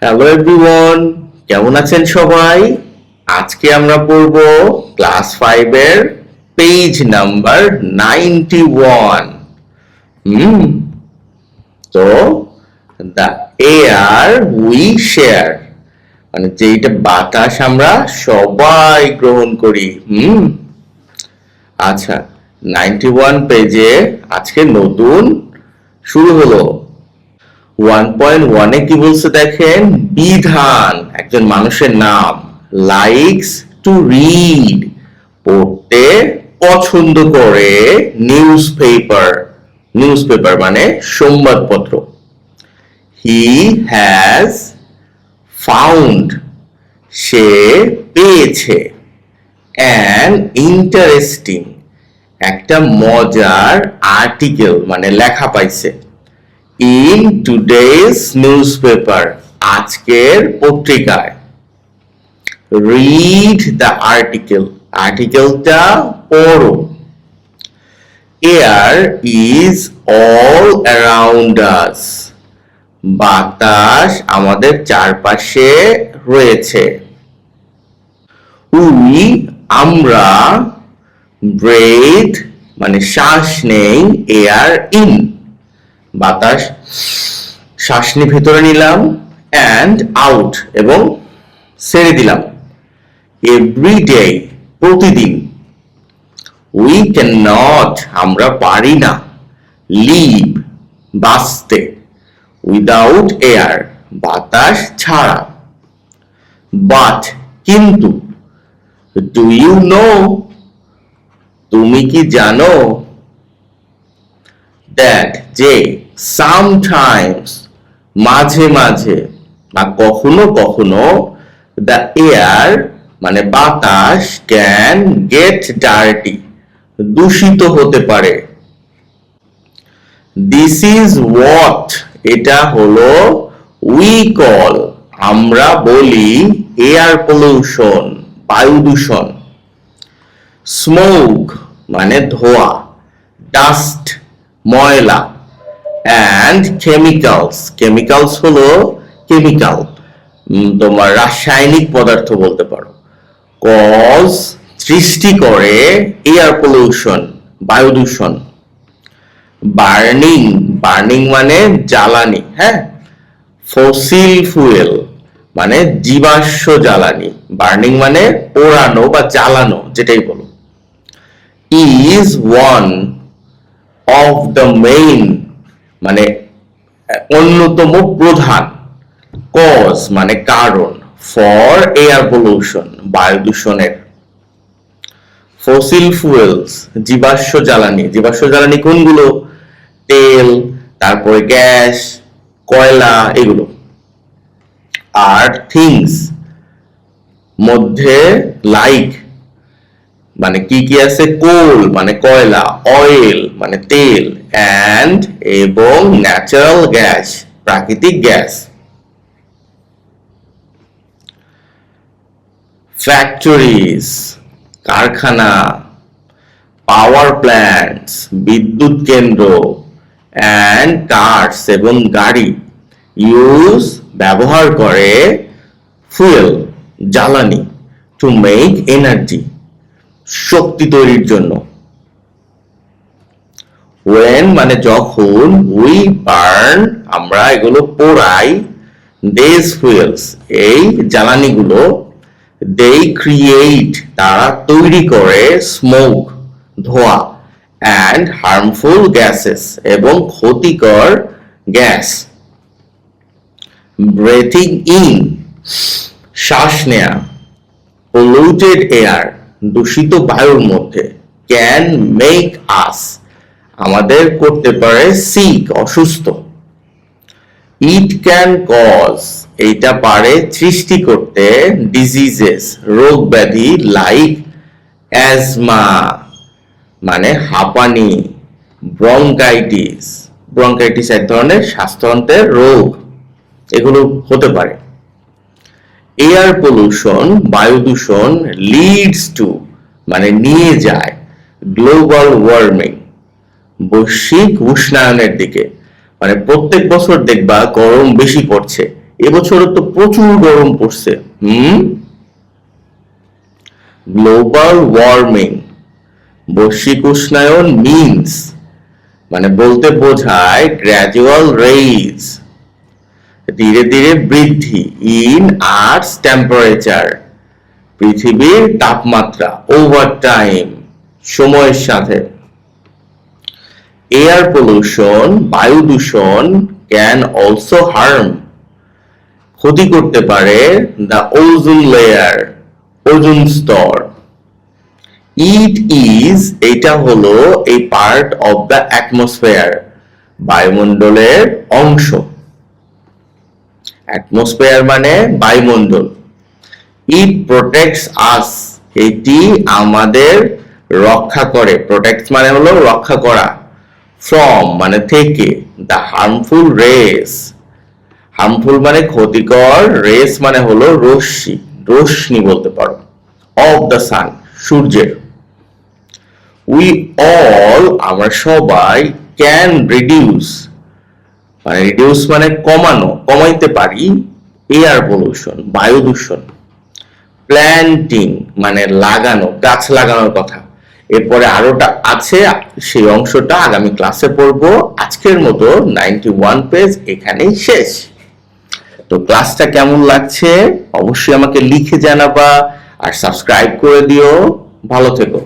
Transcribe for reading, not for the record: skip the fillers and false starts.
Hello everyone, কেমন আছেন সবাই? আজকে আমরা পড়ব ক্লাস 5 এর পেজ নাম্বার 91। তো দ্য এয়ার উই শেয়ার, মানে যেটা বাতাস আমরা সবাই গ্রহণ করি। আচ্ছা, 91 পেজে আজকে নতুন শুরু হলো। 1.1 কি বলছে দেখেন, বিধান, একজন মানুষের নাম। লাইকস টু রিড, পড়তে পছন্দ করে। নিউজপেপার মানে সংবাদপত্র। হি হ্যাজ ফাউন্ড, সে পেয়েছে। অ্যান ইন্টারেস্টিং, একটা মজার আর্টিকেল মানে লেখা পাইছে। ইন টুডেজ নিউজপেপার, আজকের পত্রিকায়। রিড দ্য আর্টিকেল, আর্টিকেলটা পড়ো। Air is all around us, বাতাস আমাদের চারপাশে রয়েছে। উই, আমরা। ব্রেথ মানে শ্বাস নেই। এয়ার ইন, বাতাস শ্বাস নিয়ে ভেতরে নিলাম। অ্যান্ড আউট, এবং ছেড়ে দিলাম। এভরিডে, প্রতিদিন। উই ক্যান নট, আমরা পারি না। লিভ, বাঁচতে। উইদাউট এয়ার, বাতাস ছাড়া। বাট, কিন্তু। ডু ইউ নো, তুমি কি জানো? দ্যাট, যে। সামটাইমস, মাঝে মাঝে বা কখনো কখনো। দ্য এয়ার মানে বাতাস ক্যান গেট ডার্টি, দূষিত হতে পারে। দিস ইজ হোয়াট, এটা হলো। উই কল, আমরা বলি। এয়ার পলিউশন, বায়ু দূষণ। স্মোক মানে ধোঁয়া। ডাস্ট, ময়লা। অ্যান্ড কেমিক্যালস হলো কেমিক্যাল, তোমার রাসায়নিক পদার্থ বলতে পারো। কজ, সৃষ্টি করে। এয়ার পলিউশন, বায়ু দূষণ। বার্নিং মানে জ্বালানি। হ্যাঁ, ফসিল ফুয়েল মানে জীবাশ্ম জ্বালানি। বার্নিং মানে পোড়ানো বা জ্বালানো, যেটাই বলো। Is one of the main মানে অন্যতম প্রধান। কজ মানে কারণ। ফর এয়ার পলিউশন, বায়ু দূষণের। ফসিল ফুয়েলস, জীবাশ্ম জ্বালানি কোনগুলো? তেল, তারপরে গ্যাস, কয়লা, এগুলো। আর থিংস মধ্যে লাইক মানে কি কি আছে? কোল মানে কয়লা, অয়েল মানে তেল, অ্যান্ড এবং ন্যাচারাল গ্যাস, প্রাকৃতিক গ্যাস। ফ্যাক্টরিজ, কারখানা। পাওয়ার প্ল্যান্টস, বিদ্যুৎ কেন্দ্র। অ্যান্ড কার্স, এবং গাড়ি। ইউজ, ব্যবহার করে। ফুয়েল, জ্বালানি। টু মেক এনার্জি, শক্তি তৈরির জন্য। ওয়েন মানে যখন। উই বার্ন, আমরা এগুলো পোড়াই। দেজ ফুয়েলস, এই জ্বালানিগুলো। দে ক্রিয়েট, তারা তৈরি করে। স্মোক, ধোঁয়া। অ্যান্ড হার্মফুল গ্যাসেস, এবং ক্ষতিকর গ্যাস। ব্রেথিং ইন, শ্বাস নেয়া। পলিউটেড এয়ার, দূষিত বায়ুর মধ্যে। ক্যান মেক আস, আমাদের করতে পারে। সিক, অসুস্থ। ইট ক্যান কজ, এইটা পারে সৃষ্টি করতে। ডিজিজেস, রোগ ব্যাধি। লাইক অ্যাজমা মানে হাঁপানি। ব্রঙ্কাইটিস এক ধরনের শ্বাসতন্ত্রের রোগ, এগুলো হতে পারে। এয়ার পলিউশন, বায়ু দূষণ। লিডস টু মানে নিয়ে যায়। গ্লোবাল ওয়ার্মিং, বৈশ্বিক উষ্ণায়নের দিকে। মানে প্রত্যেক বছর দেখবা গরম বেশি পড়ছে, এবছরে তো প্রচুর গরম পড়ছে। গ্লোবাল ওয়ার্মিং, বৈশ্বিক উষ্ণায়ন মিন্স মানে বলতে বোঝায় গ্র্যাজুয়াল রেইজ, ধীরে ধীরে বৃদ্ধি, ইন আর্থস টেম্পারেচার, পৃথিবীর তাপমাত্রা, ওভার টাইম সময়ের সাথে। এয়ার পলিউশন, বায়ু দূষণ, ক্যান অলসো হার্ম ক্ষতি করতে পারে দ্য ওজোন লেয়ার ওজোন স্তর। ইট ইজ এটা হলো এই পার্ট অফ দ্য অ্যাটমসফিয়ার বায়ুমণ্ডলের অংশ। অ্যাটমসফিয়ার মানে বায়ুমণ্ডল। ইট প্রোটেক্টস আস এটি আমাদের রক্ষা করে, প্রোটেক্টস মানে হলো রক্ষা করা, ফ্রম মানে থেকে, দ্য হার্মফুল রেস হার্মফুল মানে ক্ষতিকর, রেস মানে হলো রশ্মি রশ্মি বলতে পারো, অফ দ্য সান সূর্যের। উই অল আমরা সবাই ক্যান রিডিউস মানে রিডিউস মানে কমানো কমাইতে পারি এয়ার পলিউশন বায়ু দূষণ। প্ল্যান্টিং মানে লাগানো গাছ লাগানোর কথা, এরপরে আরোটা আছে সেই অংশটা আগামী ক্লাসে পড়বো। আজকের মতো 91 পেজ এখানেই শেষ। তো ক্লাসটা কেমন লাগছে অবশ্যই আমাকে লিখে জানাবা আর সাবস্ক্রাইব করে দিও। ভালো থেকো।